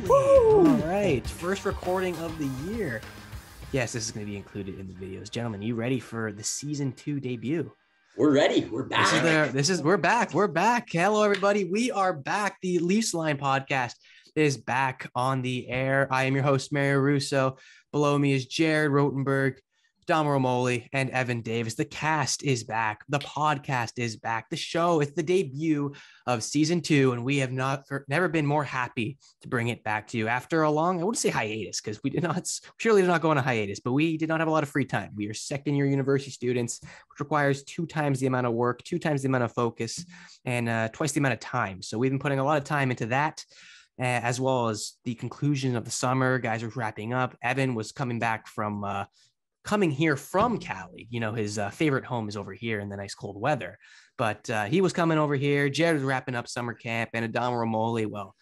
Woo! All right, first recording of the year. Yes, this is going to be included in the videos. Gentlemen, you ready for the season 2 debut? We're ready. We're back. We're back. We're back. Hello, everybody. We are back. The Leafs Line podcast is back on the air. I am your host, Mario Russo. Below me is Jared Rotenberg, Dom Rimoli, and Evan Davis. The cast is back. The podcast is back. The show is the debut of season 2, and we have never been more happy to bring it back to you after a long, I wouldn't say hiatus, because we surely did not go on a hiatus, but we did not have a lot of free time. We are second-year university students, which requires 2 times the amount of work, 2 times the amount of focus, and twice the amount of time. So we've been putting a lot of time into that. As well as the conclusion of the summer. Guys are wrapping up. Evan was coming here from Cali. You know, his favorite home is over here in the nice cold weather. But he was coming over here. Jared was wrapping up summer camp. And Adam Rimoli, well,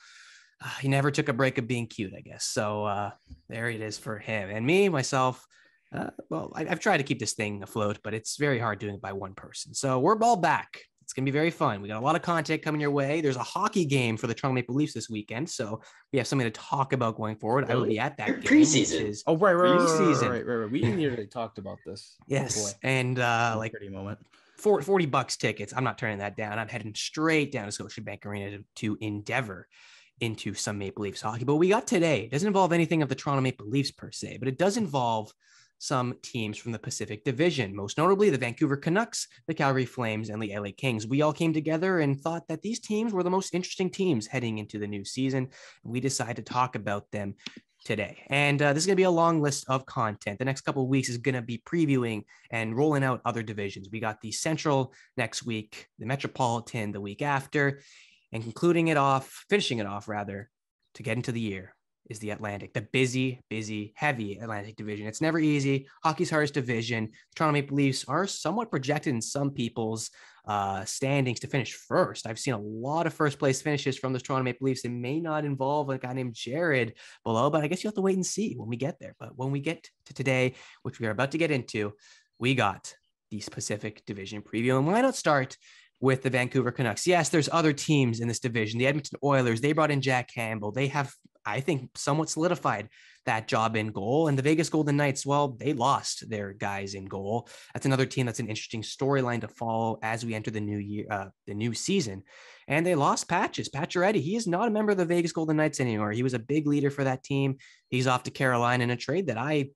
he never took a break of being cute, I guess. So there it is for him. And me, myself, I've tried to keep this thing afloat, but it's very hard doing it by one person. So we're all back. It's going to be very fun. We got a lot of content coming your way. There's a hockey game for the Toronto Maple Leafs this weekend. So we have something to talk about going forward. Really? I will be at that game. Preseason. Right. We nearly talked about this. Yes. And like pretty moment. $40 tickets. I'm not turning that down. I'm heading straight down to Scotiabank Arena to endeavor into some Maple Leafs hockey. But what we got today, it doesn't involve anything of the Toronto Maple Leafs per se, but it does involve some teams from the Pacific Division, most notably the Vancouver Canucks, the Calgary Flames, and the LA Kings. We all came together and thought that these teams were the most interesting teams heading into the new season. We decided to talk about them today. And this is going to be a long list of content. The next couple of weeks is going to be previewing and rolling out other divisions. We got the Central next week, the Metropolitan the week after, and finishing it off, to get into the year is the Atlantic, the busy, heavy Atlantic division. It's never easy. Hockey's hardest division. The Toronto Maple Leafs are somewhat projected in some people's standings to finish first. I've seen a lot of first place finishes from the Toronto Maple Leafs. It may not involve a guy named Jared below, but I guess you have to wait and see when we get there. But when we get to today, which we are about to get into, we got the Pacific Division preview. And why not start with the Vancouver Canucks? Yes, there's other teams in this division. The Edmonton Oilers, they brought in Jack Campbell. They have, I think, somewhat solidified that job in goal. And the Vegas Golden Knights, well, they lost their guys in goal. That's another team that's an interesting storyline to follow as we enter the new year, the new season. And they lost Pacioretty. He is not a member of the Vegas Golden Knights anymore. He was a big leader for that team. He's off to Carolina in a trade that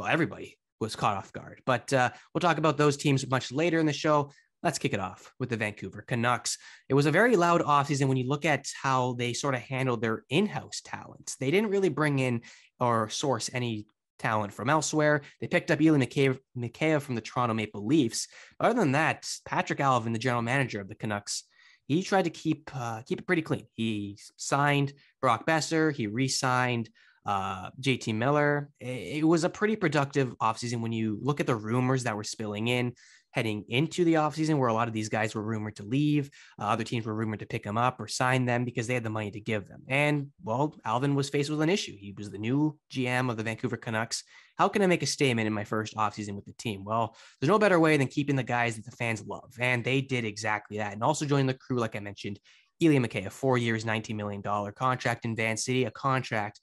everybody was caught off guard. But we'll talk about those teams much later in the show. Let's kick it off with the Vancouver Canucks. It was a very loud offseason when you look at how they sort of handled their in-house talents. They didn't really bring in or source any talent from elsewhere. They picked up Eli Mikheyev from the Toronto Maple Leafs. Other than that, Patrick Alvin, the general manager of the Canucks, he tried to keep it pretty clean. He signed Brock Besser. He re-signed JT Miller. It was a pretty productive offseason when you look at the rumors that were spilling in heading into the offseason, where a lot of these guys were rumored to leave. Other teams were rumored to pick them up or sign them because they had the money to give them. And, well, Alvin was faced with an issue. He was the new GM of the Vancouver Canucks. How can I make a statement in my first offseason with the team? Well, there's no better way than keeping the guys that the fans love. And they did exactly that. And also joined the crew, like I mentioned, Eli Mikheyev, 4 years, $19 million contract in Van City, a contract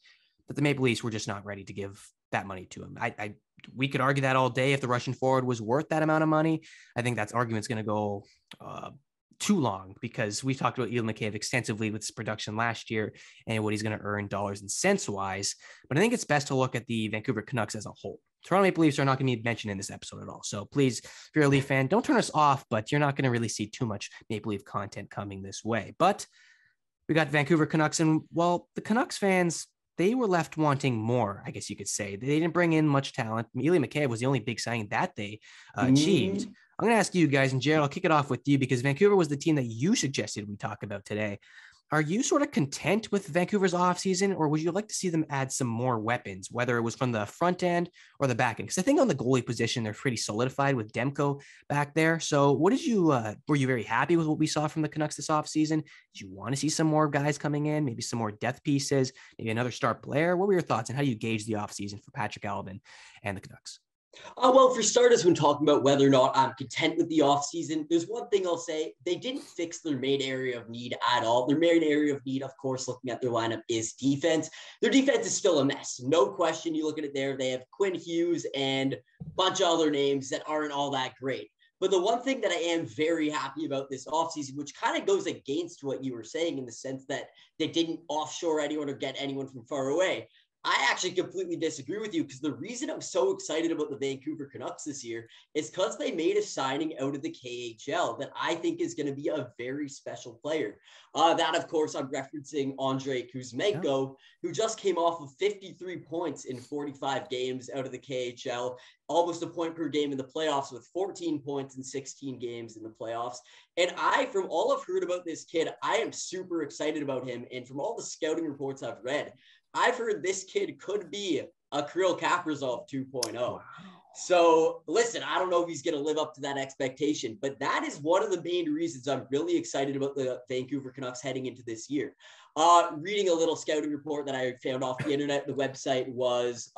that the Maple Leafs were just not ready to give that money to him. We could argue that all day if the Russian forward was worth that amount of money. I think that argument's going to go too long because we talked about Eli Mikheyev extensively with his production last year and what he's going to earn dollars and cents wise. But I think it's best to look at the Vancouver Canucks as a whole. Toronto Maple Leafs are not going to be mentioned in this episode at all. So please, if you're a Leaf fan, don't turn us off, but you're not going to really see too much Maple Leaf content coming this way. But we got Vancouver Canucks, and, well, the Canucks fans, they were left wanting more, I guess you could say. They didn't bring in much talent. Eli Mikheyev was the only big signing that they achieved. I'm going to ask you guys, and Jared, I'll kick it off with you because Vancouver was the team that you suggested we talk about today. Are you sort of content with Vancouver's offseason, or would you like to see them add some more weapons, whether it was from the front end or the back end? Because I think on the goalie position, they're pretty solidified with Demko back there. So what did you, were you very happy with what we saw from the Canucks this offseason? Did you want to see some more guys coming in, maybe some more depth pieces, maybe another star player? What were your thoughts, and how do you gauge the offseason for Patrick Alvin and the Canucks? Well, for starters, when talking about whether or not I'm content with the offseason, there's one thing I'll say. They didn't fix their main area of need at all. Their main area of need, of course, looking at their lineup, is defense. Their defense is still a mess. No question. You look at it there. They have Quinn Hughes and a bunch of other names that aren't all that great. But the one thing that I am very happy about this offseason, which kind of goes against what you were saying in the sense that they didn't offshore anyone or get anyone from far away, I actually completely disagree with you, because the reason I'm so excited about the Vancouver Canucks this year is because they made a signing out of the KHL that I think is going to be a very special player. That, of course, I'm referencing Andrei Kuzmenko, who just came off of 53 points in 45 games out of the KHL, almost a point per game in the playoffs, with 14 points in 16 games in the playoffs. And from all I've heard about this kid, I am super excited about him. And from all the scouting reports I've read, I've heard this kid could be a Kirill Kaprizov 2.0. Wow. So listen, I don't know if he's going to live up to that expectation, but that is one of the main reasons I'm really excited about the Vancouver Canucks heading into this year. Reading a little scouting report that I found off the internet, the website was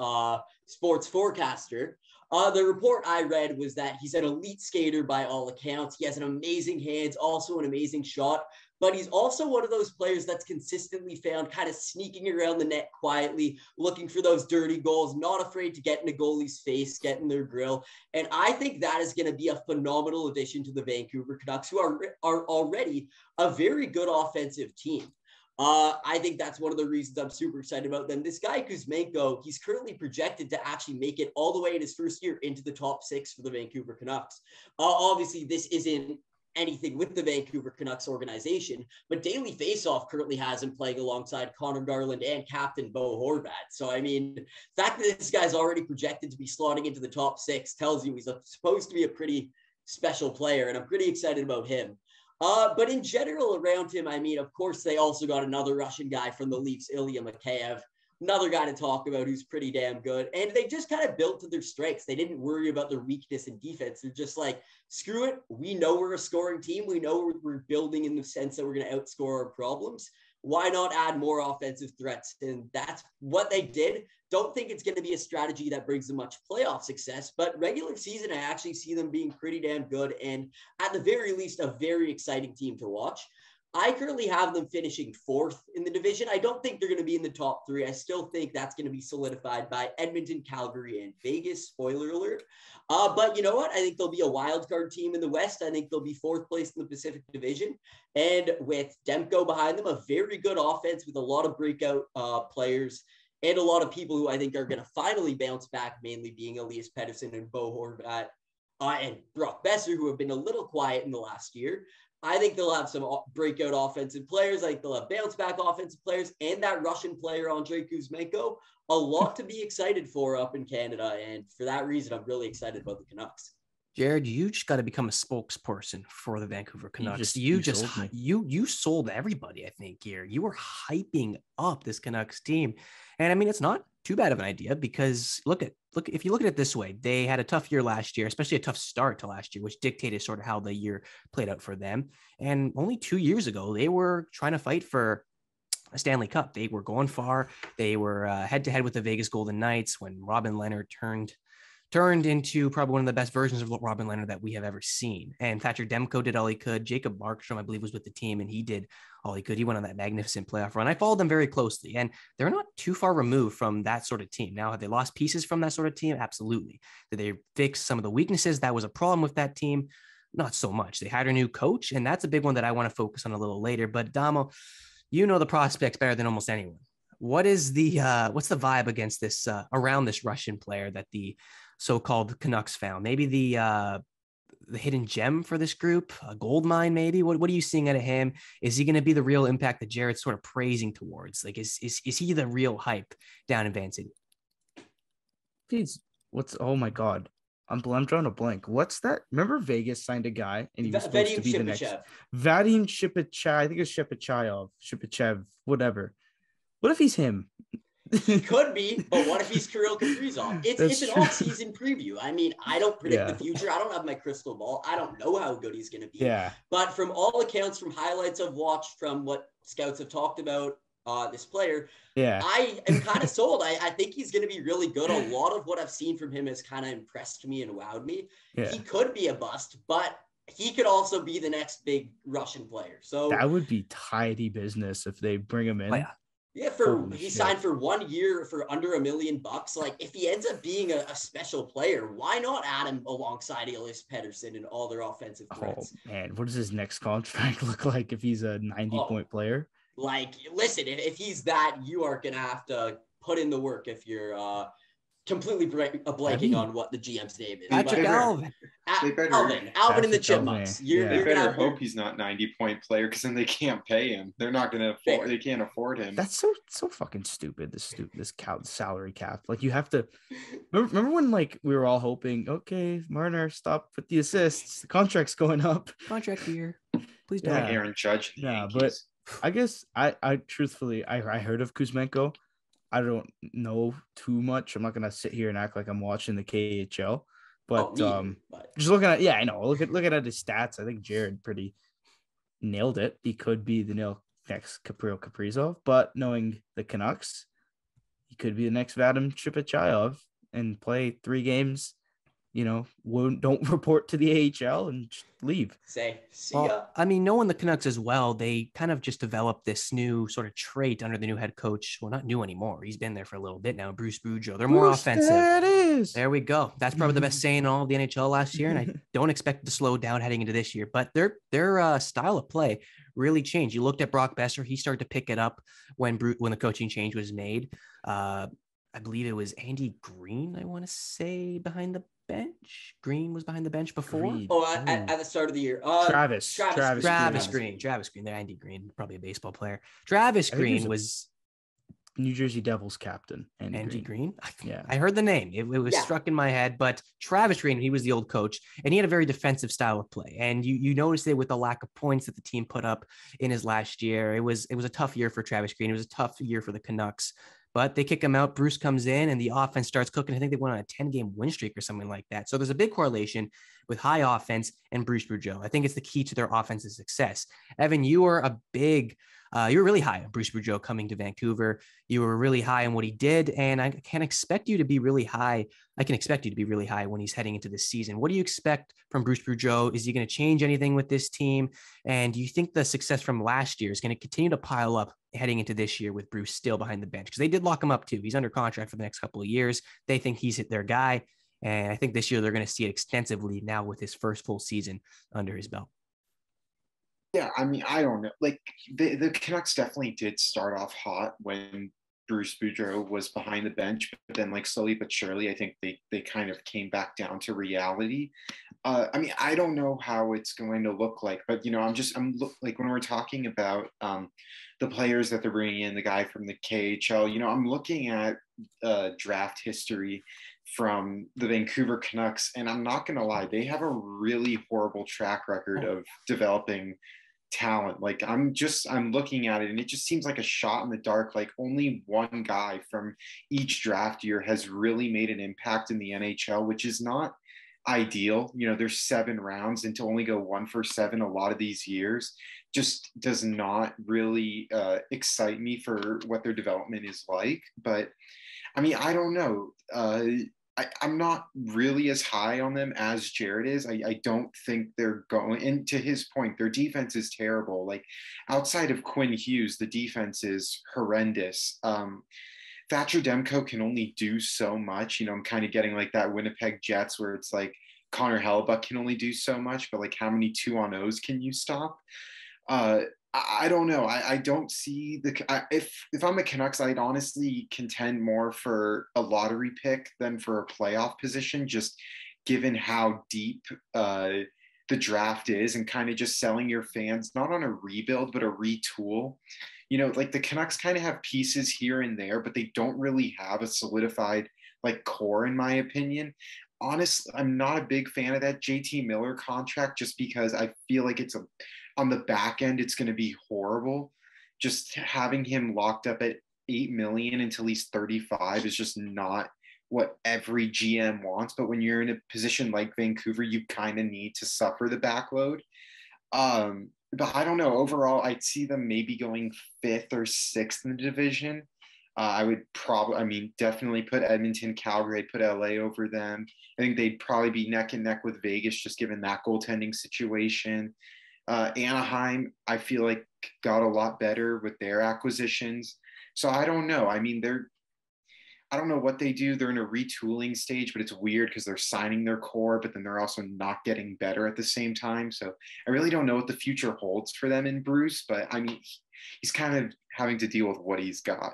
Sports Forecaster. The report I read was that he's an elite skater by all accounts. He has an amazing hands, also an amazing shot, but he's also one of those players that's consistently found kind of sneaking around the net quietly, looking for those dirty goals, not afraid to get in a goalie's face, get in their grill. And I think that is going to be a phenomenal addition to the Vancouver Canucks, who are already a very good offensive team. I think that's one of the reasons I'm super excited about them. This guy, Kuzmenko, he's currently projected to actually make it all the way in his first year into the top 6 for the Vancouver Canucks. Obviously, this isn't anything with the Vancouver Canucks organization, but Daily Faceoff currently has him playing alongside Connor Garland and captain Bo Horvat. So, I mean, the fact that this guy's already projected to be slotting into the top 6 tells you he's supposed to be a pretty special player, and I'm pretty excited about him. But in general around him, I mean, of course, they also got another Russian guy from the Leafs, Ilya Mikheyev, another guy to talk about who's pretty damn good. And they just kind of built to their strengths. They didn't worry about their weakness in defense. They're just like, screw it. We know we're a scoring team. We know we're building in the sense that we're going to outscore our problems. Why not add more offensive threats? And that's what they did. Don't think it's going to be a strategy that brings them much playoff success, but regular season, I actually see them being pretty damn good. And at the very least, a very exciting team to watch. I currently have them finishing 4th in the division. I don't think they're going to be in the top 3. I still think that's going to be solidified by Edmonton, Calgary, and Vegas. Spoiler alert. But you know what? I think they'll be a wild card team in the West. I think they'll be 4th place in the Pacific Division. And with Demko behind them, a very good offense with a lot of breakout players and a lot of people who I think are going to finally bounce back, mainly being Elias Pettersson and Bo Horvat and Brock Besser, who have been a little quiet in the last year. I think they'll have some breakout offensive players. I think they'll have bounce back offensive players, and that Russian player, Andrei Kuzmenko, a lot to be excited for up in Canada. And for that reason, I'm really excited about the Canucks. Jared, you just got to become a spokesperson for the Vancouver Canucks. You sold everybody, I think, here. You were hyping up this Canucks team. And I mean, it's not too bad of an idea, because if you look at it this way, they had a tough year last year, especially a tough start to last year, which dictated sort of how the year played out for them. And only 2 years ago, they were trying to fight for a Stanley Cup. They were going far. They were head to head with the Vegas Golden Knights when Robin Leonard turned into probably one of the best versions of Robin Leonard that we have ever seen. And Thatcher Demko did all he could. Jacob Markstrom, I believe, was with the team, and he did all he could. He went on that magnificent playoff run. I followed them very closely, and they're not too far removed from that sort of team. Now, have they lost pieces from that sort of team? Absolutely. Did they fix some of the weaknesses that was a problem with that team? Not so much. They hired a new coach, and that's a big one that I want to focus on a little later. But Damo, you know the prospects better than almost anyone. What's the vibe against this around this Russian player that the so-called Canucks found? Maybe the hidden gem for this group, a gold mine, maybe. What are you seeing out of him? Is he going to be the real impact that Jared's sort of praising towards? Like, is he the real hype down in Van City? Oh my God. I'm drawing a blank. What's that? Remember Vegas signed a guy and he was supposed to be the next Vadim Shipachev. I think it's Shipachev, whatever. What if he's him? He could be, but what if he's Kirill Kaprizov? It's an off-season preview. I mean, I don't predict the future. I don't have my crystal ball. I don't know how good he's going to be. Yeah. But from all accounts, from highlights I've watched, from what scouts have talked about, this player. Yeah. I am kind of sold. I think he's going to be really good. A lot of what I've seen from him has kind of impressed me and wowed me. Yeah. He could be a bust, but he could also be the next big Russian player. So that would be tidy business if they bring him in. Oh, yeah. Yeah, signed for 1 year for under $1 million. Like, if he ends up being a special player, why not add him alongside Elias Pettersson and all their offensive threats? Oh man, what does his next contract look like if he's a 90-point player? Like, listen, if he's that, you are gonna have to put in the work if you're completely blanking on what the GM's name is. Patrick Alvin. Alvin and the Chipmunks. They better hope he's not 90-point player, because then they can't pay him. They're not going to afford. They can't afford him. That's so fucking stupid. This salary cap. Like, you have to remember when, like, we were all hoping, okay, Marner, stop with the assists. The contract's going up. Contract year. Please don't. Like Aaron Judge. Yeah, but I guess I truthfully I heard of Kuzmenko. I don't know too much. I'm not gonna sit here and act like I'm watching the KHL, but just looking at I know. Looking at his stats, I think Jared pretty nailed it. He could be the next Kaprizov, but knowing the Canucks, he could be the next Vadim Shipachayev and play 3 games. Don't report to the AHL and leave. See ya. I mean, knowing the Canucks as well, they kind of just developed this new sort of trait under the new head coach. Well, not new anymore. He's been there for a little bit now. Bruce Boudreau. They're more offensive. There it is. There we go. That's probably the best saying in all of the NHL last year, and I don't expect it to slow down heading into this year. But their style of play really changed. You looked at Brock Besser. He started to pick it up when the coaching change was made. I believe it was Andy Green, I want to say, behind the bench. Green was behind the bench before. At the start of the year. Travis Green. They're Andy Green, probably a baseball player. Travis Green was New Jersey Devils captain. Andy Green. Yeah, I heard the name. It was struck in my head. But Travis Green, he was the old coach, and he had a very defensive style of play. And you noticed it with the lack of points that the team put up in his last year. It was a tough year for Travis Green. It was a tough year for the Canucks. But they kick him out. Bruce comes in and the offense starts cooking. I think they went on a 10-game win streak or something like that. So there's a big correlation with high offense and Bruce Boudreau. I think it's the key to their offensive success. Evan, you were really high on Bruce Boudreau coming to Vancouver. You were really high on what he did. And I can expect you to be really high. I can expect you to be really high when he's heading into this season. What do you expect from Bruce Boudreau? Is he going to change anything with this team? And do you think the success from last year is going to continue to pile up heading into this year with Bruce still behind the bench? Because they did lock him up too. He's under contract for the next couple of years. They think he's their guy. And I think this year they're going to see it extensively now with his first full season under his belt. Yeah, I mean, I don't know. Like, the Canucks definitely did start off hot when Bruce Boudreau was behind the bench, but then, like, slowly but surely, I think they kind of came back down to reality. I mean, I don't know how it's going to look like, but I'm like, when we're talking about the players that they're bringing in, the guy from the KHL, I'm looking at draft history from the Vancouver Canucks, and I'm not going to lie, they have a really horrible track record of developing talent. Like, I'm looking at it and it just seems like a shot in the dark. Like, only one guy from each draft year has really made an impact in the NHL, which is not ideal. There's 7 rounds, and to only go 1 for 7 a lot of these years just does not really excite me for what their development is like. But I mean, I don't know. I'm not really as high on them as Jared is. I don't think they're going, and to his point, their defense is terrible. Like, outside of Quinn Hughes, the defense is horrendous. Thatcher Demko can only do so much. I'm kind of getting like that Winnipeg Jets where it's like Connor Hellebuck can only do so much, but like, how many 2-on-0s can you stop? I don't know. I don't see if I'm a Canucks, I'd honestly contend more for a lottery pick than for a playoff position, just given how deep the draft is, and kind of just selling your fans, not on a rebuild, but a retool. Like, the Canucks kind of have pieces here and there, but they don't really have a solidified like core, in my opinion. Honestly, I'm not a big fan of that JT Miller contract, just because I feel like on the back end, it's going to be horrible. Just having him locked up at $8 million until he's 35 is just not what every GM wants. But when you're in a position like Vancouver, you kind of need to suffer the backload. But I don't know. Overall, I'd see them maybe going 5th or 6th in the division. I would definitely put Edmonton, Calgary, I'd put LA over them. I think they'd probably be neck and neck with Vegas, just given that goaltending situation. Anaheim, I feel like got a lot better with their acquisitions. So I don't know. I mean, I don't know what they do. They're in a retooling stage, but it's weird because they're signing their core, but then they're also not getting better at the same time. So I really don't know what the future holds for them in Bruce, but I mean, he's kind of having to deal with what he's got.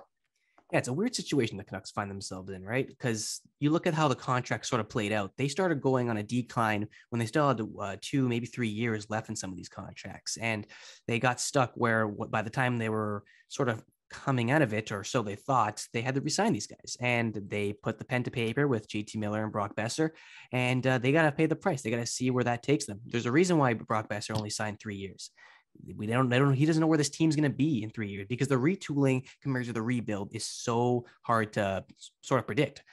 Yeah, it's a weird situation the Canucks find themselves in, right? Because you look at how the contract sort of played out. They started going on a decline when they still had 2, maybe 3 years left in some of these contracts. And they got stuck where by the time they were sort of coming out of it, or so they thought, they had to resign these guys. And they put the pen to paper with JT Miller and Brock Besser, and they got to pay the price. They got to see where that takes them. There's a reason why Brock Besser only signed 3 years. He doesn't know where this team's going to be in 3 years, because the retooling compared to the rebuild is so hard to sort of predict.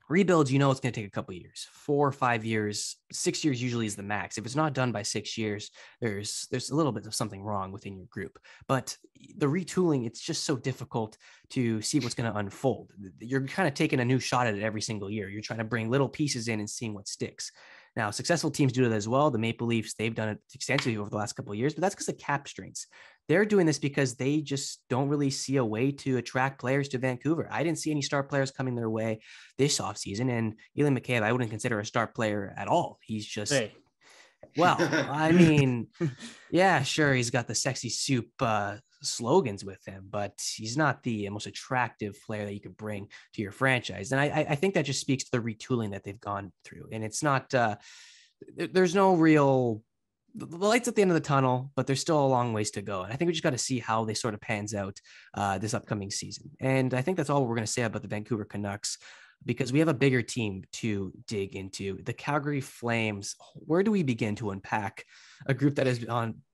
Rebuilds, it's going to take a couple of years, 4 or 5 years, 6 years usually is the max. If it's not done by 6 years, there's a little bit of something wrong within your group. But the retooling, it's just so difficult to see what's going to unfold. You're kind of taking a new shot at it every single year. You're trying to bring little pieces in and seeing what sticks. Now, successful teams do that as well. The Maple Leafs, they've done it extensively over the last couple of years, but that's because of cap strengths. They're doing this because they just don't really see a way to attract players to Vancouver. I didn't see any star players coming their way this offseason, and Eli McCabe, I wouldn't consider a star player at all. He's just, well, I mean, yeah, sure, he's got the sexy soup slogans with him, but he's not the most attractive player that you could bring to your franchise. And I think that just speaks to the retooling that they've gone through. And it's not, there's no real, the light's at the end of the tunnel, but there's still a long ways to go. And I think we just got to see how they sort of pans out this upcoming season. And I think that's all we're going to say about the Vancouver Canucks, because we have a bigger team to dig into. The Calgary Flames, where do we begin to unpack a group that has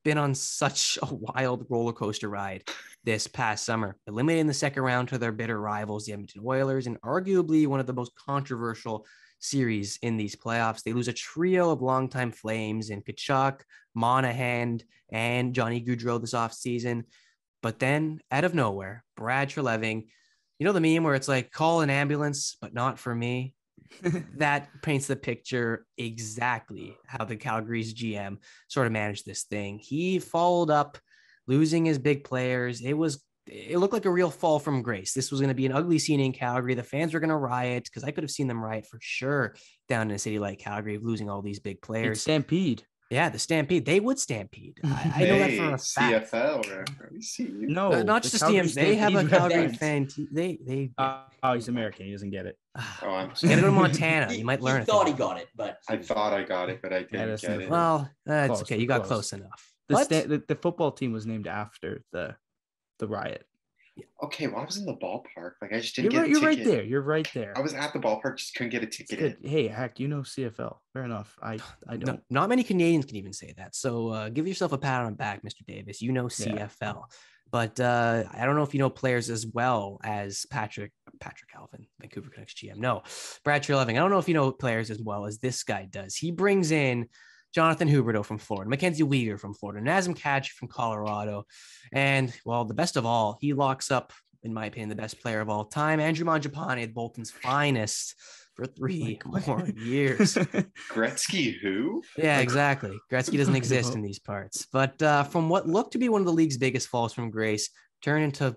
been on such a wild roller coaster ride this past summer, eliminating the second round to their bitter rivals, the Edmonton Oilers, and arguably one of the most controversial series in these playoffs? They lose a trio of longtime Flames in Tkachuk, Monahan, and Johnny Gaudreau this offseason. But then, out of nowhere, Brad Treliving, the meme where it's like, call an ambulance, but not for me. That paints the picture exactly how the Calgary's GM sort of managed this thing. He followed up losing his big players. It looked like a real fall from grace. This was going to be an ugly scene in Calgary. The fans were going to riot, because I could have seen them riot for sure down in a city like Calgary, losing all these big players. It's stampede. Yeah, the stampede. They would stampede. I know that for a fact. CFL. No, not just the DMs. They have a Calgary fan. They. He's American. He doesn't get it. I'm just gonna go to Montana. You might learn. He thought he got it, but I thought I got it, but I didn't get it. Well, that's okay. You got close enough. The football team was named after the riot. Okay, well, I was in the ballpark. Like, I just didn't get a ticket. You're right there. I was at the ballpark, just couldn't get a ticket. Hey, heck, CFL. Fair enough. I don't. No, not many Canadians can even say that. So give yourself a pat on the back, Mr. Davis. CFL. Yeah. But I don't know if you know players as well as Patrick Alvin, Vancouver Canucks GM. No, Brad Treliving. I don't know if you know players as well as this guy does. He brings in Jonathan Huberdeau from Florida, Mackenzie Weegar from Florida, Nazem Kadri from Colorado. And, well, the best of all, he locks up, in my opinion, the best player of all time, Andrew Mangiapane, Bolton's finest, for 3 more years. Gretzky who? Yeah, exactly. Gretzky doesn't exist in these parts. But from what looked to be one of the league's biggest falls from grace, turned into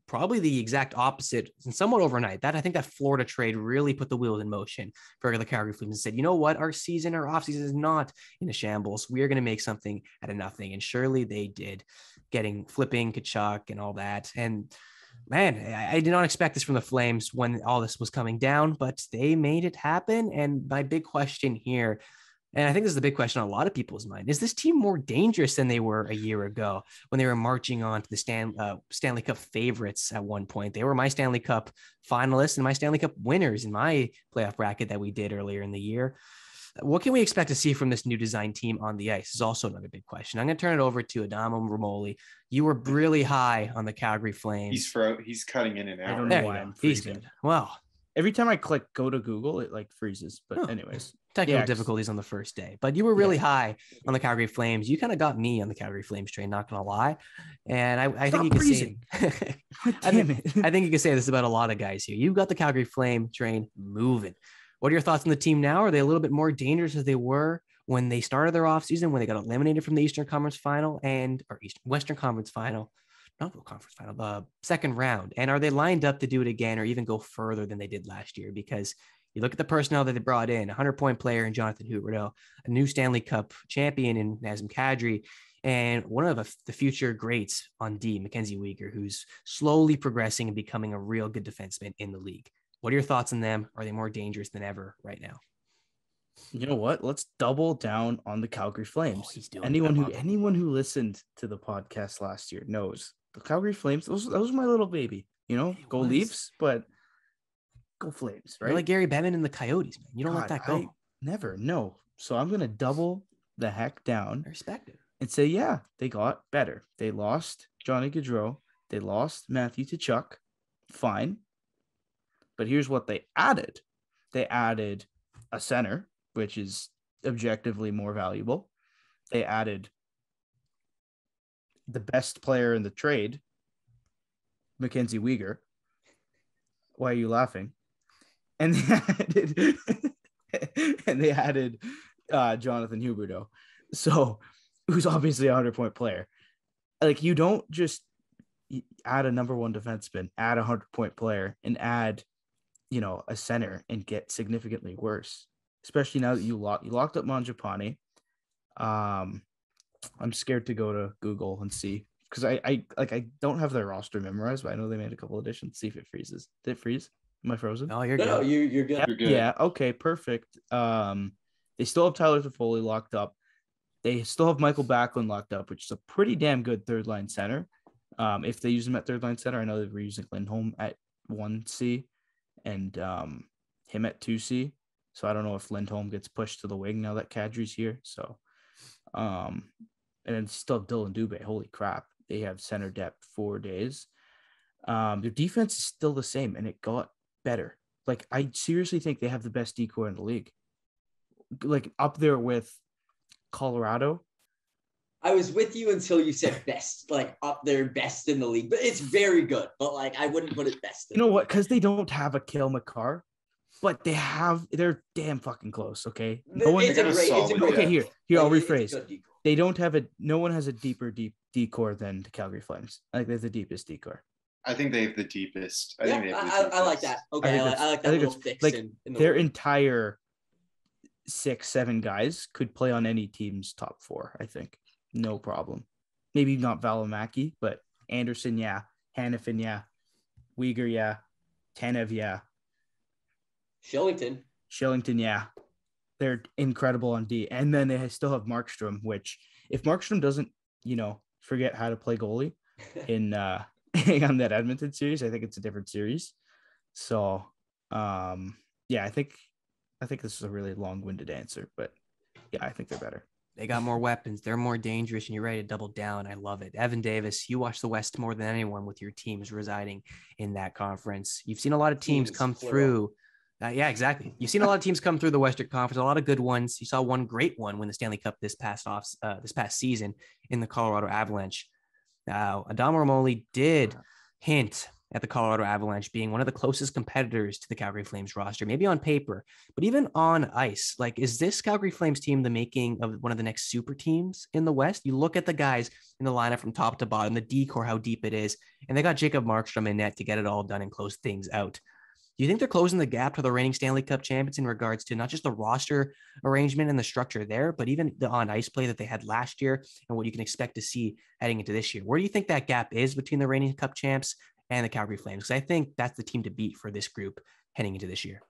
probably the exact opposite and somewhat overnight. I think that Florida trade really put the wheels in motion for the Calgary Flames and said, you know what, our offseason is not in a shambles. We are going to make something out of nothing. And surely they did, flipping Tkachuk and all that. And man, I did not expect this from the Flames when all this was coming down, but they made it happen. And my big question here, and I think this is the big question on a lot of people's mind, is this team more dangerous than they were a year ago when they were marching on to the Stanley Cup favorites at one point? They were my Stanley Cup finalists and my Stanley Cup winners in my playoff bracket that we did earlier in the year. What can we expect to see from this new design team on the ice is also another big question. I'm going to turn it over to Adamo Rimoli. You were really high on the Calgary Flames. He's cutting in and out. I don't know why I'm freezing. He's good. Well, every time I click go to Google, it like freezes. But anyways. technical difficulties on the first day, but you were really high on the Calgary Flames. You kind of got me on the Calgary Flames train, not gonna lie. And I think you can say, I think you can say this about a lot of guys here. You've got the Calgary Flame train moving. What are your thoughts on the team now? Are they a little bit more dangerous as they were when they started their offseason, when they got eliminated from the Eastern Conference final or Western Conference final? Not the conference final, the second round. And are they lined up to do it again or even go further than they did last year? Because you look at the personnel that they brought in, a 100-point player in Jonathan Huberdeau, a new Stanley Cup champion in Nazem Kadri, and one of the future greats on D, Mackenzie Weegar, who's slowly progressing and becoming a real good defenseman in the league. What are your thoughts on them? Are they more dangerous than ever right now? You know what? Let's double down on the Calgary Flames. Anyone who listened to the podcast last year knows the Calgary Flames. That was my little baby. Go Leafs, but go Flames, right? You're like Gary Bettman and the Coyotes, man. You don't let that go. Never, no. So I'm gonna double the heck down. I respect it. And say, yeah, they got better. They lost Johnny Gaudreau. They lost Matthew Tkachuk. Fine. But here's what they added. They added a center, which is objectively more valuable. They added the best player in the trade, Mackenzie Weegar. Why are you laughing? And they added Jonathan Huberdeau. So who's obviously a 100-point player. Like, you don't just add a number one defenseman, add a 100-point player, and add, a center and get significantly worse. Especially now that you locked up Mangiapane. I'm scared to go to Google and see, because I don't have their roster memorized, but I know they made a couple additions. See if it freezes. Did it freeze? Am I frozen? No, you're good. No, you're good. Yeah, you're good. Yeah. Okay. Perfect. They still have Tyler Toffoli locked up. They still have Michael Backlund locked up, which is a pretty damn good third line center. If they use him at third line center, I know they were using Lindholm at 1C and him at 2C. So I don't know if Lindholm gets pushed to the wing now that Kadri's here. So, and then still have Dylan Dubé. Holy crap. They have center depth 4 days. Their defense is still the same, and it got better. Like, I seriously think they have the best decor in the league. Like, up there with Colorado. I was with you until you said best, like up there, best in the league. But it's very good. But like, I wouldn't put it best. You know what? Because they don't have a Cale Makar, but they're damn fucking close. Okay. Okay, here I'll rephrase. No one has a deeper decor than the Calgary Flames. Like, they're the deepest decor. I think they have the deepest. I like that. Okay, I like that little fix like in the their entire 6-7 guys could play on any team's top 4. I think. No problem. Maybe not Valimaki, but Anderson, yeah. Hannafin, yeah. Weegar, yeah. Tanev, yeah. Shillington, yeah. They're incredible on D. And then they still have Markstrom, which if Markstrom doesn't, forget how to play goalie in on that Edmonton series, I think it's a different series. So, yeah, I think this is a really long-winded answer, but yeah, I think they're better. They got more weapons. They're more dangerous, and you're ready to double down. I love it. Evan Davis, you watch the West more than anyone with your teams residing in that conference. You've seen a lot of teams come through. Yeah, exactly. You've seen a lot of teams come through the Western Conference, a lot of good ones. You saw one great one win the Stanley Cup this past season in the Colorado Avalanche. Adam Rimoli did hint at the Colorado Avalanche being one of the closest competitors to the Calgary Flames roster, maybe on paper, but even on ice. Like, is this Calgary Flames team the making of one of the next super teams in the West? You look at the guys in the lineup from top to bottom, the decor, how deep it is, and they got Jacob Markstrom in net to get it all done and close things out. Do you think they're closing the gap to the reigning Stanley Cup champions in regards to not just the roster arrangement and the structure there, but even the on-ice play that they had last year and what you can expect to see heading into this year? Where do you think that gap is between the reigning Cup champs and the Calgary Flames? Because I think that's the team to beat for this group heading into this year.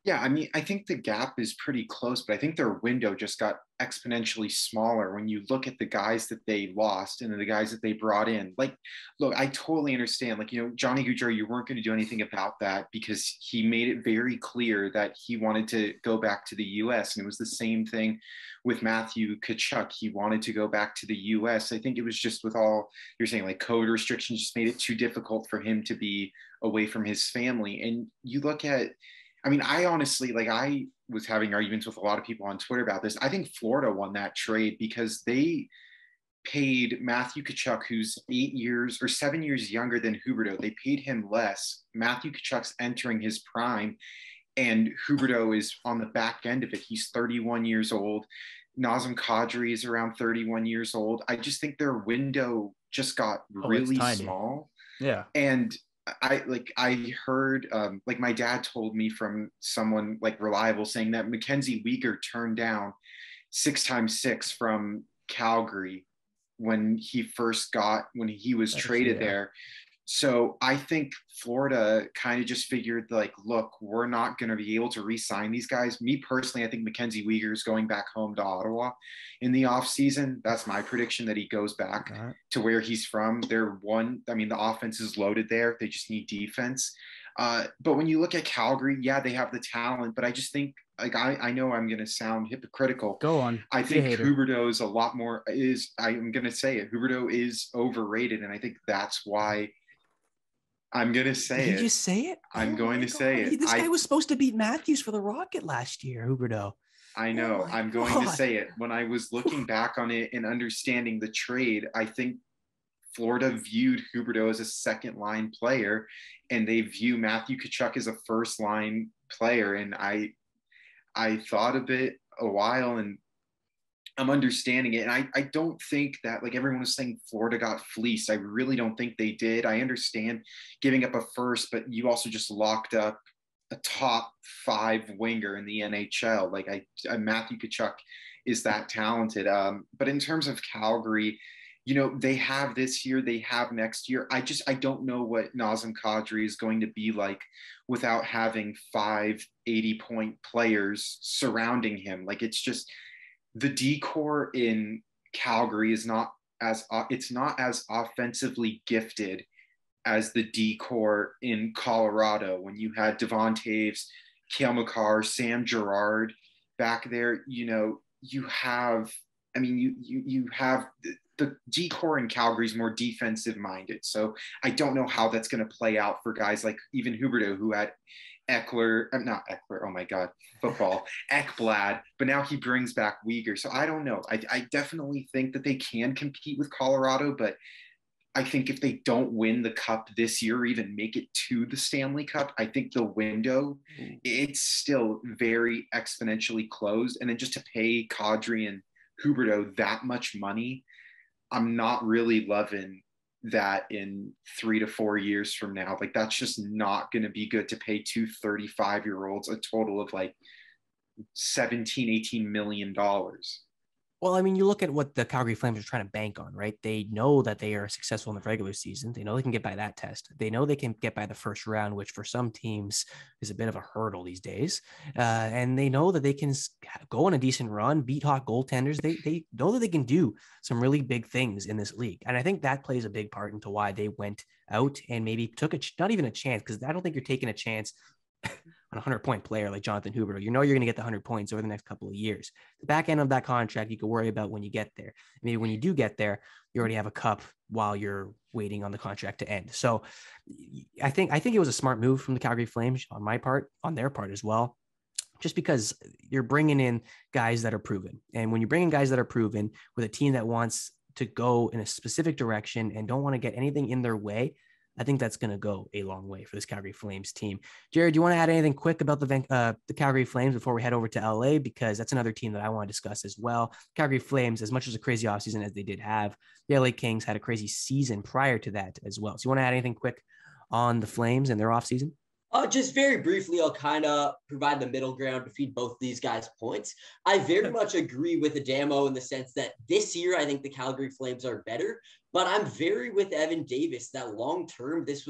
Yeah, I mean, I think the gap is pretty close, but I think their window just got exponentially smaller when you look at the guys that they lost and then the guys that they brought in. Like, look, I totally understand. Like, Johnny Gaudreau, you weren't going to do anything about that because he made it very clear that he wanted to go back to the U.S. And it was the same thing with Matthew Tkachuk. He wanted to go back to the U.S. I think it was just with all you're saying, like COVID restrictions just made it too difficult for him to be away from his family. And you look at, I mean, I honestly, like, I was having arguments with a lot of people on Twitter about this. I think Florida won that trade because they paid Matthew Tkachuk, who's 7 years younger than Huberdeau. They paid him less. Matthew Tkachuk's entering his prime, and Huberdeau is on the back end of it. He's 31 years old. Nazem Kadri is around 31 years old. I just think their window just got really small. Yeah. And I heard, like, my dad told me from someone like reliable saying that Mackenzie Weegar turned down 6x6 from Calgary when he was traded there. So I think Florida kind of just figured, like, look, we're not going to be able to re-sign these guys. Me personally, I think Mackenzie Weegar is going back home to Ottawa in the offseason. That's my prediction, that he goes back to where he's from. The offense is loaded there. They just need defense. But when you look at Calgary, yeah, they have the talent, but I just think, like, I know I'm going to sound hypocritical. Go on. I think Huberdeau is I'm going to say it. Huberdeau is overrated. And I think that's why I'm going to say it. Did you say it? I'm going to say it. This guy was supposed to beat Matthews for the Rocket last year, Huberdeau. I know. I'm going to say it. When I was looking back on it and understanding the trade, I think Florida viewed Huberdeau as a second line player, and they view Matthew Tkachuk as a first line player. And I thought of it a while, and I'm understanding it. And I don't think that, like, everyone was saying Florida got fleeced. I really don't think they did. I understand giving up a first, but you also just locked up a top 5 winger in the NHL. Like, Matthew Tkachuk is that talented. But in terms of Calgary, they have this year, they have next year. I don't know what Nazem Kadri is going to be like without having 5 80-point players surrounding him. Like, it's just, the decor in Calgary is not as offensively gifted as the decor in Colorado when you had Devon Toews, Cale Makar, Sam Girard back there. You have the decor in Calgary is more defensive minded. So I don't know how that's going to play out for guys like even Huberdeau, who had Ekblad, but now he brings back Weegar. So I don't know. I definitely think that they can compete with Colorado, but I think if they don't win the cup this year or even make it to the Stanley Cup, I think the window, it's still very exponentially closed. And then just to pay Kadri and Huberdeau that much money, I'm not really loving that in 3 to 4 years from now. Like, that's just not going to be good to pay 2 35-year-olds a total of like $17-18 million. Well, I mean, you look at what the Calgary Flames are trying to bank on, right? They know that they are successful in the regular season. They know they can get by that test. They know they can get by the first round, which for some teams is a bit of a hurdle these days. And they know that they can go on a decent run, beat hot goaltenders. They know that they can do some really big things in this league. And I think that plays a big part into why they went out and maybe took not even a chance, because I don't think you're taking a chance on a 100-point player like Jonathan Huberdeau. You're going to get the 100 points over the next couple of years. The back end of that contract, you can worry about when you get there. Maybe when you do get there, you already have a cup while you're waiting on the contract to end. So I think it was a smart move from the Calgary Flames on my part, on their part as well, just because you're bringing in guys that are proven. And when you bring in guys that are proven with a team that wants to go in a specific direction and don't want to get anything in their way, I think that's going to go a long way for this Calgary Flames team. Jared, do you want to add anything quick about the Calgary Flames before we head over to LA? Because that's another team that I want to discuss as well. Calgary Flames, as much as a crazy offseason as they did have, the LA Kings had a crazy season prior to that as well. So you want to add anything quick on the Flames and their offseason? Just very briefly, I'll kind of provide the middle ground between both these guys' points. I very much agree with Adamo in the sense that this year, I think the Calgary Flames are better, but I'm very with Evan Davis that long-term, this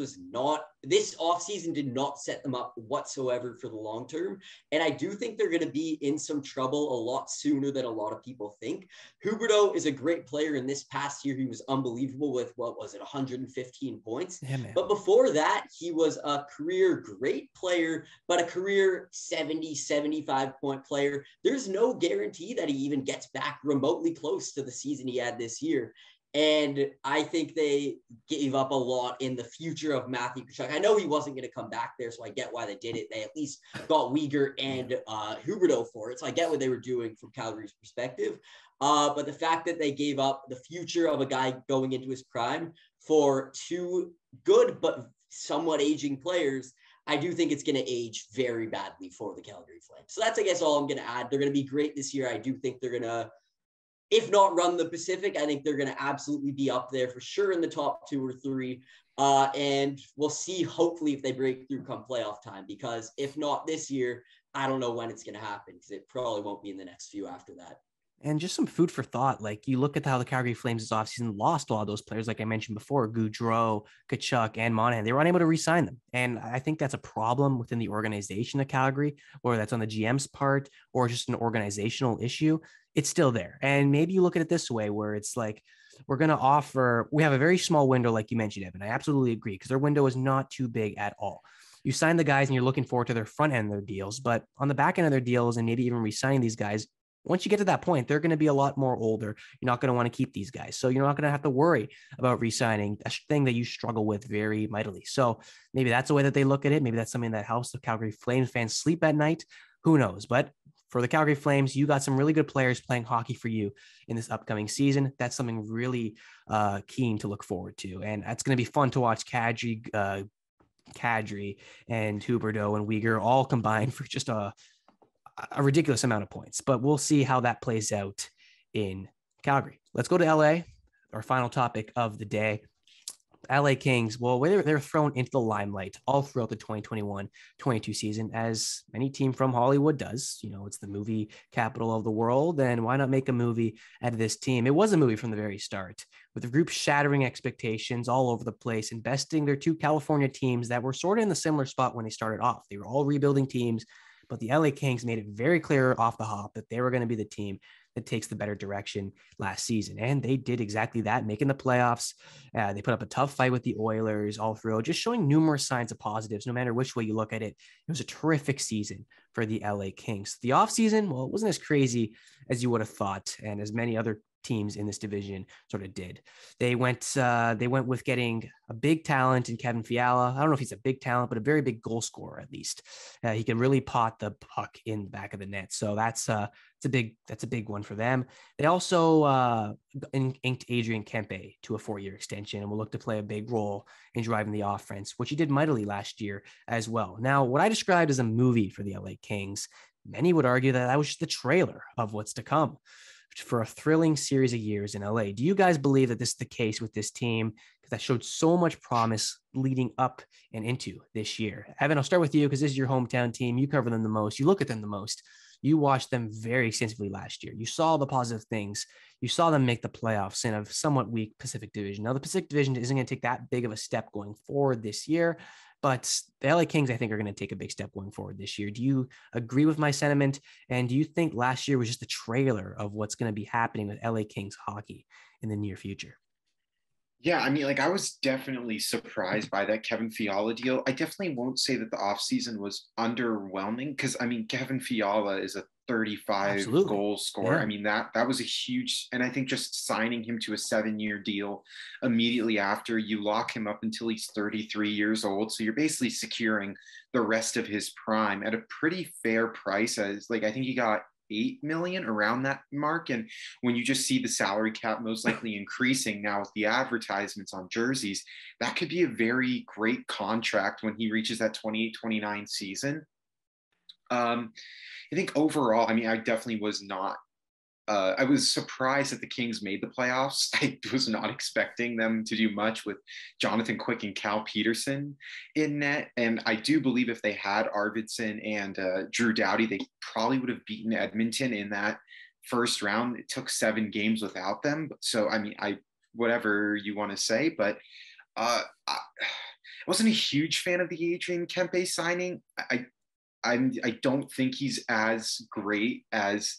offseason did not set them up whatsoever for the long-term. And I do think they're going to be in some trouble a lot sooner than a lot of people think. Huberdeau is a great player, and this past year, he was unbelievable with, 115 points. Yeah, man. But before that, he was a career great player, but a career 70, 75-point player. There's no guarantee that he even gets back remotely close to the season he had this year. And I think they gave up a lot in the future of Matthew Tkachuk. I know he wasn't going to come back there, so I get why they did it. They at least got Weegar and Huberdeau for it, so I get what they were doing from Calgary's perspective. But the fact that they gave up the future of a guy going into his prime for two good but somewhat aging players, I do think it's going to age very badly for the Calgary Flames. So that's, I guess, all I'm going to add. They're going to be great this year. I do think they're going to, if not run the Pacific, I think they're going to absolutely be up there for sure in the top 2 or 3. And we'll see, hopefully, if they break through come playoff time, because if not this year, I don't know when it's going to happen, because it probably won't be in the next few after that. And just some food for thought. Like, you look at how the Calgary Flames this offseason lost a lot of those players, like I mentioned before, Gaudreau, Tkachuk, and Monahan. They were unable to re-sign them. And I think that's a problem within the organization of Calgary, or that's on the GM's part, or just an organizational issue. It's still there. And maybe you look at it this way, where it's like, we have a very small window, like you mentioned, Evan. I absolutely agree, because their window is not too big at all. You sign the guys and you're looking forward to their front end of their deals, but on the back end of their deals, and maybe even re-signing these guys, once you get to that point, they're going to be a lot more older. You're not going to want to keep these guys. So you're not going to have to worry about re-signing, a thing that you struggle with very mightily. So maybe that's the way that they look at it. Maybe that's something that helps the Calgary Flames fans sleep at night. Who knows? But for the Calgary Flames, you got some really good players playing hockey for you in this upcoming season. That's something really keen to look forward to. And that's going to be fun to watch Kadri and Huberdeau and Weegar all combined for just a ridiculous amount of points, but we'll see how that plays out in Calgary. Let's go to LA, our final topic of the day. LA Kings, well, they're thrown into the limelight all throughout the 2021-22 season, as any team from Hollywood does. You know, it's the movie capital of the world, and why not make a movie out of this team? It was a movie from the very start, with the group shattering expectations all over the place, investing their 2 California teams that were sort of in the similar spot when they started off. They were all rebuilding teams, but the LA Kings made it very clear off the hop that they were going to be the team that takes the better direction last season. And they did exactly that, making the playoffs. They put up a tough fight with the Oilers all through, just showing numerous signs of positives, no matter which way you look at it. It was a terrific season for the LA Kings. The offseason, well, it wasn't as crazy as you would have thought, and as many other teams in this division sort of did. They went with getting a big talent in Kevin Fiala. I don't know if he's a big talent, but a very big goal scorer, at least. He can really pot the puck in the back of the net. So that's a big one for them. They also inked Adrian Kempe to a 4-year extension, and will look to play a big role in driving the offense, which he did mightily last year as well. Now, what I described as a movie for the LA Kings, many would argue that was just the trailer of what's to come for a thrilling series of years in LA. Do you guys believe that this is the case with this team? Because that showed so much promise leading up and into this year. Evan, I'll start with you, because this is your hometown team. You cover them the most. You look at them the most. You watched them very extensively last year. You saw the positive things. You saw them make the playoffs in a somewhat weak Pacific Division. Now, the Pacific Division isn't going to take that big of a step going forward this year, but the LA Kings, I think, are going to take a big step going forward this year. Do you agree with my sentiment? And do you think last year was just a trailer of what's going to be happening with LA Kings hockey in the near future? Yeah, I mean, like, I was definitely surprised by that Kevin Fiala deal. I definitely won't say that the offseason was underwhelming, because, I mean, Kevin Fiala is a 35 Absolutely. goal scorer. Yeah. I mean, that was a huge, and I think just signing him to a 7-year deal immediately after, you lock him up until he's 33 years old. So you're basically securing the rest of his prime at a pretty fair price. As, like, I think he got 8 million, around that mark. And when you just see the salary cap most likely increasing now with the advertisements on jerseys, that could be a very great contract when he reaches that 28-29 season. I think overall, I mean, I definitely was not I was surprised that the Kings made the playoffs. I was not expecting them to do much with Jonathan Quick and Cal Peterson in net. And I do believe if they had Arvidsson and Drew Doughty, they probably would have beaten Edmonton in that first round. It took 7 games without them. So, I mean, whatever you want to say, but I wasn't a huge fan of the Adrian Kempe signing. I don't think he's as great as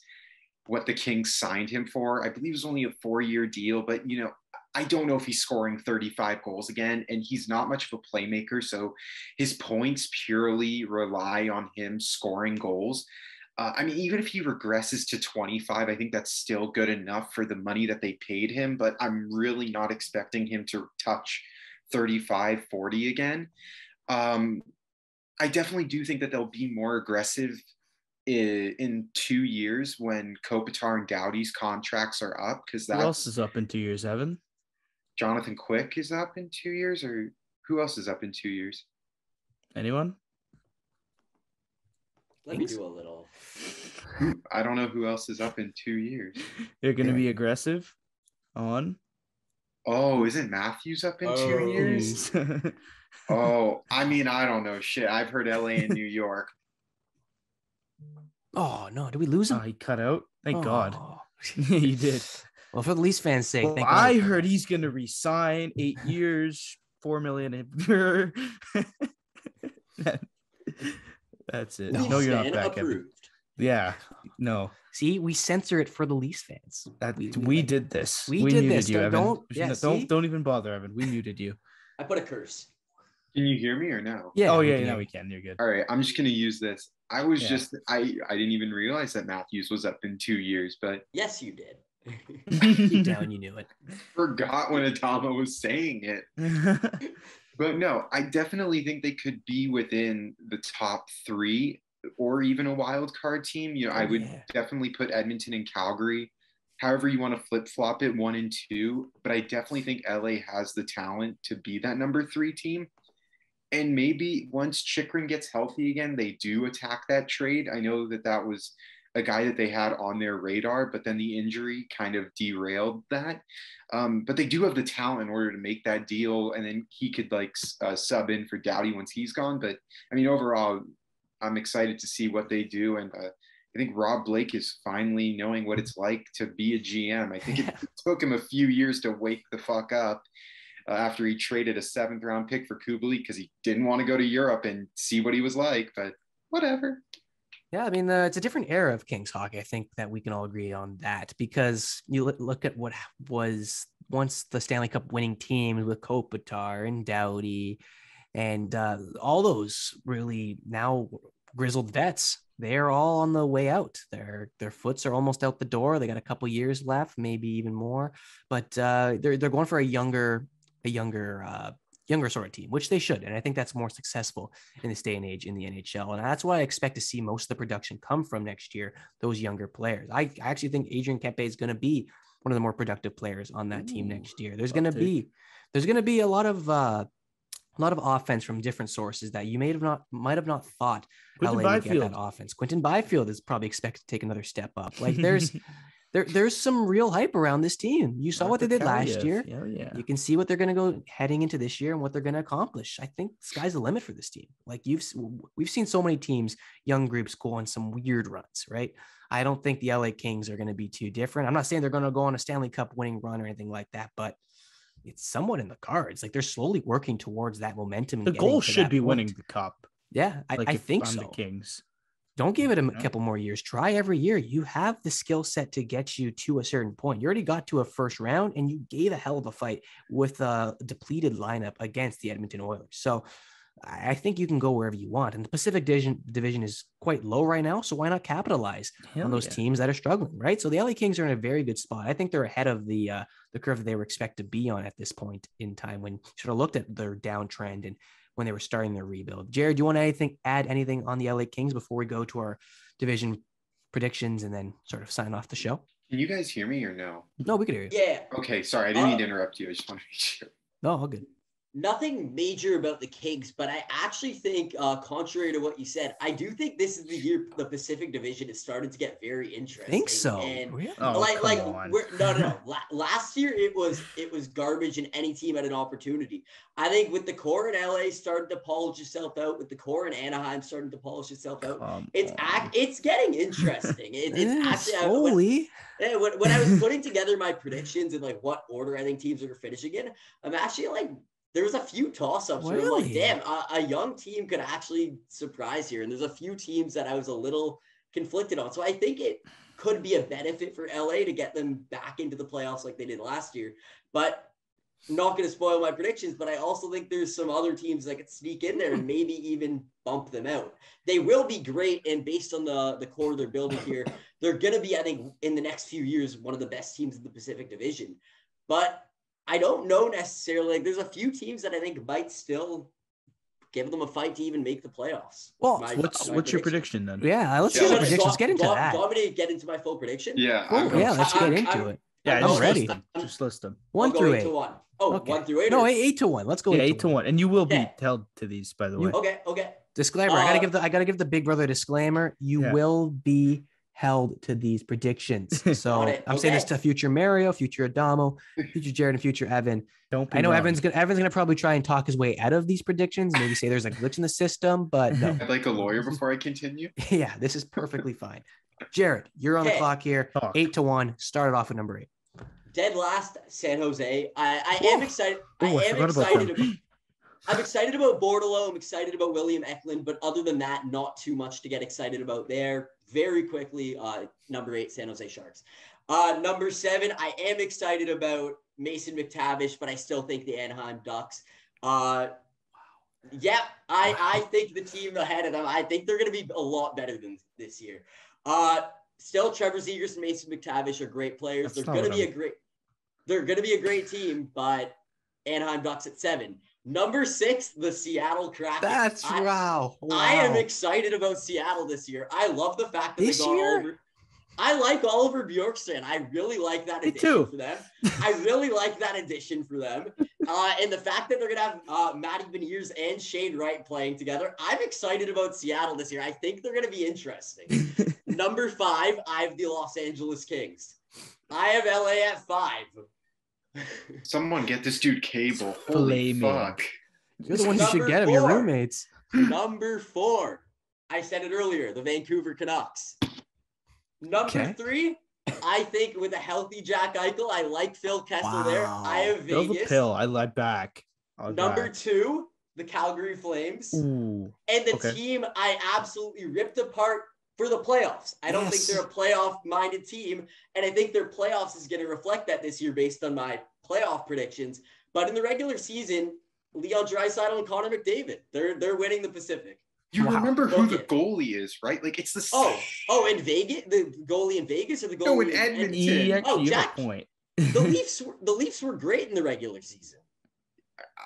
what the Kings signed him for. I believe it was only a 4-year deal, but, you know, I don't know if he's scoring 35 goals again, and he's not much of a playmaker. So his points purely rely on him scoring goals. I mean, even if he regresses to 25, I think that's still good enough for the money that they paid him, but I'm really not expecting him to touch 35, 40 again. I definitely do think that they'll be more aggressive in 2 years when Kopitar and Doughty's contracts are up, because Who else is up in 2 years, Evan? Jonathan Quick is up in 2 years, or who else is up in 2 years? Anyone? Let me do a little. I don't know who else is up in 2 years. They're going to be aggressive on. Oh, isn't Matthews up in 2 years? Oh, I mean, I don't know shit. I've heard LA and New York. Oh no, did we lose him? Oh, he cut out. Thank God. He did. Well, for the Leafs fans' sake, well, I heard he's going to resign 8 years, $4 million. That's it. No, you're not back. Approved. Yeah, no. See, we censor it for the Leafs fans. We did this. We did muted this. You, Evan. Don't even bother, Evan. We muted you. I put a curse. Can you hear me or no? Yeah. Oh yeah. Now we can. You're good. All right. I'm just gonna use this. I didn't even realize that Matthews was up in 2 years, but yes, you did. Deep down, you knew it. Forgot when Adama was saying it. But no, I definitely think they could be within the top 3 or even a wild card team. You know, I would definitely put Edmonton and Calgary, however you want to flip flop it, 1 and 2. But I definitely think LA has the talent to be that number 3 team. And maybe once Chychrun gets healthy again, they do attack that trade. I know that was a guy that they had on their radar, but then the injury kind of derailed that. But they do have the talent in order to make that deal. And then he could sub in for Doughty once he's gone. But I mean, overall, I'm excited to see what they do. And I think Rob Blake is finally knowing what it's like to be a GM. I think it took him a few years to wake the fuck up after he traded a 7th round pick for Kubalik because he didn't want to go to Europe and see what he was like, but whatever. Yeah, I mean, it's a different era of Kings hockey. I think that we can all agree on that, because you look at what was once the Stanley Cup winning teams with Kopitar and Doughty and all those really now grizzled vets. They're all on the way out. Their foots are almost out the door. They got a couple years left, maybe even more, but they're going for a younger sort of team, which they should. And I think that's more successful in this day and age in the NHL. And that's what I expect to see most of the production come from next year, those younger players. I actually think Adrian Kempe is going to be one of the more productive players on that team next year. There's going to be a lot of offense from different sources that you might have not thought Quinton LA would get Byfield. that offense. Quinton Byfield is probably expected to take another step up. Like there's some real hype around this team. You saw what they did last year. Yeah. You can see what they're going to go heading into this year and what they're going to accomplish. I think the sky's the limit for this team. Like we've seen so many teams, young groups go on some weird runs, right? I don't think the LA Kings are going to be too different. I'm not saying they're going to go on a Stanley Cup winning run or anything like that, but it's somewhat in the cards. Like they're slowly working towards that momentum. The goal should be winning the cup. Yeah, I think so. The Kings. Don't give it a couple more years. Try every year. You have the skill set to get you to a certain point. You already got to a first round and you gave a hell of a fight with a depleted lineup against the Edmonton Oilers. So I think you can go wherever you want. And the Pacific division is quite low right now. So why not capitalize on those teams that are struggling, right? So the LA Kings are in a very good spot. I think they're ahead of the curve that they were expected to be on at this point in time when you sort of looked at their downtrend and when they were starting their rebuild. Jared, do you want to add anything on the LA Kings before we go to our division predictions and then sort of sign off the show? Can you guys hear me or no? No, we could hear you. Yeah. Okay, sorry. I didn't mean to interrupt you. I just want to make sure. No, all good. Nothing major about the Kings, but I actually think, contrary to what you said, I do think this is the year the Pacific Division is starting to get very interesting. Think so? And really? No. Last year it was garbage, and any team had an opportunity. I think with the core in LA starting to polish itself out, with the core in Anaheim starting to polish itself out, it's getting interesting. It's actually slowly. When I was putting together my predictions and like what order I think teams are finishing in, I'm actually like. There was a few toss-ups where I'm like, damn, a young team could actually surprise here. And there's a few teams that I was a little conflicted on. So I think it could be a benefit for LA to get them back into the playoffs like they did last year. But not going to spoil my predictions, but I also think there's some other teams that could sneak in there and maybe even bump them out. They will be great, and based on the core they're building here, they're going to be, I think, in the next few years, one of the best teams in the Pacific Division. But I don't know necessarily. Like, there's a few teams that I think might still give them a fight to even make the playoffs. Well, what's your prediction then? Yeah, let's get the predictions. Get into that. Do you want me to get into my full prediction? Yeah. Cool. Yeah, let's get into it. Yeah, I'm ready. Just list them. 1 through 8. 1. Oh, okay. 1 through 8. No, 8 to 1. Let's go. 8 to 1. And you will be held to these, by the way. Okay. Disclaimer. I gotta give the big brother disclaimer. You will be held to these predictions. So I'm saying this to future Mario, future Adamo, future Jared, and future Evan. I know Evan's gonna probably try and talk his way out of these predictions. Maybe say there's a glitch in the system, but no. I'd like a lawyer before I continue. Yeah, this is perfectly fine. Jared, you're on the clock here. 8 to 1. Started off at number 8. Dead last, San Jose. I am excited. I'm excited about Bordeleau. I'm excited about William Eklund, but other than that, not too much to get excited about there. Very quickly, number 8, San Jose Sharks. Number 7, I am excited about Mason McTavish, but I still think the Anaheim Ducks. I think the team ahead of them, I think they're going to be a lot better than this year. Still, Trevor Zegras and Mason McTavish are great players. They're going to be a great team, but Anaheim Ducks at 7. Number 6, the Seattle Kraken. Wow. I am excited about Seattle this year. I love the fact that they got Oliver. I like Oliver Bjorkstrand. I really like that addition for them. I really like that addition for them. And the fact that they're going to have Matty Beniers and Shane Wright playing together, I'm excited about Seattle this year. I think they're going to be interesting. Number 5, I have the Los Angeles Kings. I have LA at 5. Someone get this dude cable. Holy fuck. You're the one who should get him, your roommates. Number 4, I said it earlier, the Vancouver Canucks. Number 3, I think with a healthy Jack Eichel, I like Phil Kessel there. I have Vegas. The pill. I lied back. Number 2, the Calgary Flames. Ooh, and the team I absolutely ripped apart for the playoffs. I don't think they're a playoff-minded team, and I think their playoffs is going to reflect that this year based on my playoff predictions. But in the regular season, Leon Draisaitl and Connor McDavid, they're winning the Pacific. You remember who the goalie is, right? Like, it's the same. In Vegas, the goalie in Vegas, or the goalie in Edmonton? Jack. Point. The Leafs were great in the regular season.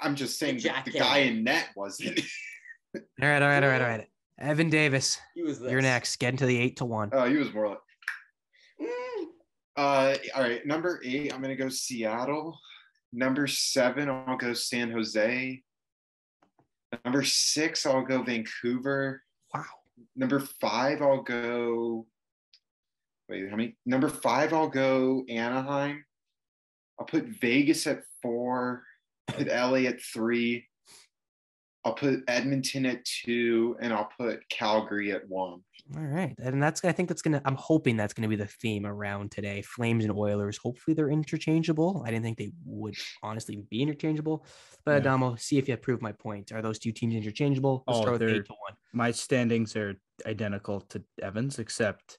I'm just saying the guy in net wasn't. All right. Evan Davis, you're next. Get into the 8 to 1. Oh, he was more like. All right, number 8, I'm gonna go Seattle. Number 7, I'll go San Jose. Number 6, I'll go Vancouver. Wow. Number 5, I'll go. Wait, how many? Number 5, I'll go Anaheim. I'll put Vegas at 4. I'll put LA at 3. I'll put Edmonton at 2, and I'll put Calgary at 1. All right. And I'm hoping that's going to be the theme around today. Flames and Oilers. Hopefully they're interchangeable. I didn't think they would honestly be interchangeable. But Adamo, see if you prove my point. Are those two teams interchangeable? Let's start with 8 to 1. My standings are identical to Evan's, except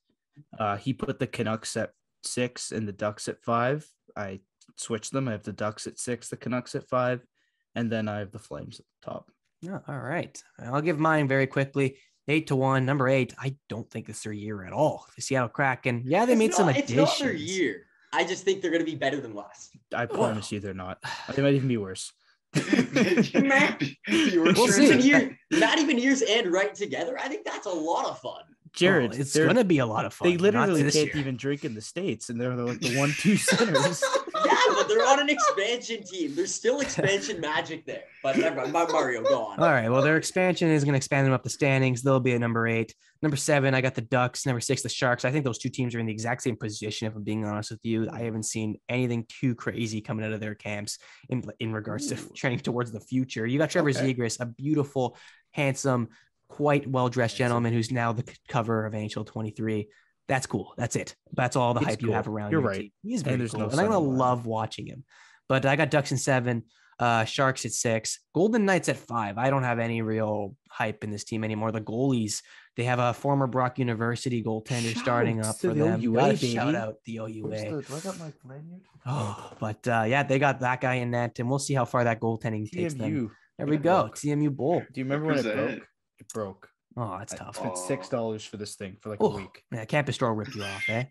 he put the Canucks at 6 and the Ducks at 5. I switched them. I have the Ducks at 6, the Canucks at 5, and then I have the Flames at the top. Yeah, all right. I'll give mine very quickly. 8 to 1. Number 8. I don't think it's their year at all. The Seattle Kraken. Yeah, they made some additions. It's not their year. I just think they're going to be better than last. I promise you they're not. They might even be worse. We'll see. Not even years and Wright together. I think that's a lot of fun. Jared, it's going to be a lot of fun. They literally can't even drink in the States, and they're like the 1-2 centers. Yeah, but they're on an expansion team. There's still expansion magic there. But never mind. Mario, go on. All right. Well, their expansion is going to expand them up the standings. They'll be at number 8. Number 7, I got the Ducks. Number 6, the Sharks. I think those two teams are in the exact same position, if I'm being honest with you. I haven't seen anything too crazy coming out of their camps in regards to trending towards the future. You got Trevor Zegras, a beautiful, handsome, quite well-dressed gentleman who's now the cover of NHL 23. That's cool. That's it. That's all the hype you have around. You're right. Team. He's very cool. And I'm going to love watching him. But I got Ducks in 7. Sharks at 6, Golden Knights at 5. I don't have any real hype in this team anymore. The goalies, they have a former Brock University goaltender starting up for them. OUA, shout out the OUA. Do I got my lanyard? Oh, but yeah, they got that guy in net, and we'll see how far that goaltending takes them. There we go. Broke. TMU Bowl. Do you remember when it broke? It broke. Oh, that's tough. I spent $6 for this thing for like a week. Yeah, Campus Store ripped you off, eh?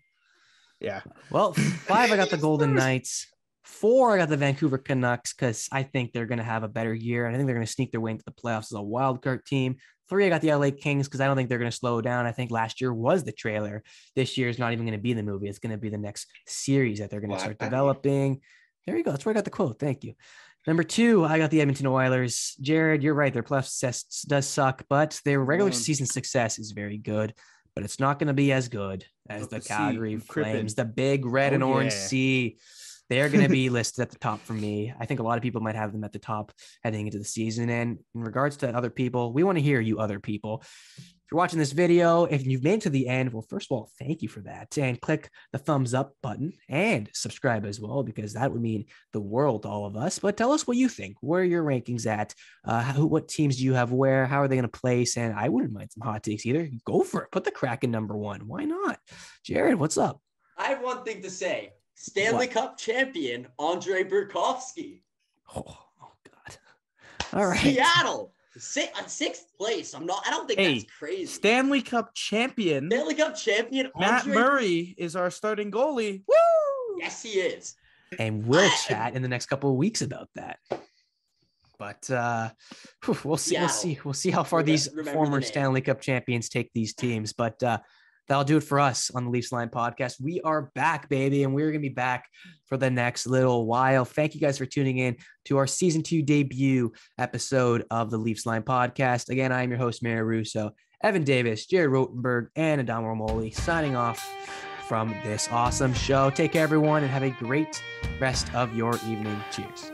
Yeah. Well, 5, I got the Golden Knights. 4, I got the Vancouver Canucks because I think they're going to have a better year. And I think they're going to sneak their way into the playoffs as a wild card team. 3, I got the LA Kings because I don't think they're going to slow down. I think last year was the trailer. This year is not even going to be the movie. It's going to be the next series that they're going to start developing. There you go. That's where I got the quote. Thank you. Number 2, I got the Edmonton Oilers. Jared, you're right. Their playoff success does suck, but their regular season success is very good. But it's not going to be as good as the Calgary Flames, the big red and orange sea. They're going to be listed at the top for me. I think a lot of people might have them at the top heading into the season. And in regards to other people, we want to hear you other people. If you're watching this video, if you've made it to the end, well, first of all, thank you for that. And click the thumbs up button and subscribe as well, because that would mean the world to all of us. But tell us what you think. Where are your rankings at? What teams do you have where? How are they going to place? And I wouldn't mind some hot takes either. Go for it. Put the Kraken number 1. Why not? Jared, what's up? I have one thing to say. Stanley Cup champion Andrei Burakovsky. Oh God! All right, Seattle, 6th place. I don't think that's crazy. Stanley Cup champion. Matt Murray is our starting goalie. Woo! Yes, he is. And we'll chat in the next couple of weeks about that. But we'll see. We'll see how far these former Stanley Cup champions take these teams. But that'll do it for us on the Leafs Line podcast. We are back, baby, and we're going to be back for the next little while. Thank you guys for tuning in to our season 2 debut episode of the Leafs Line podcast. Again, I am your host, Mary Russo, Evan Davis, Jared Rotenberg, and Adam Rimoli signing off from this awesome show. Take care, everyone, and have a great rest of your evening. Cheers.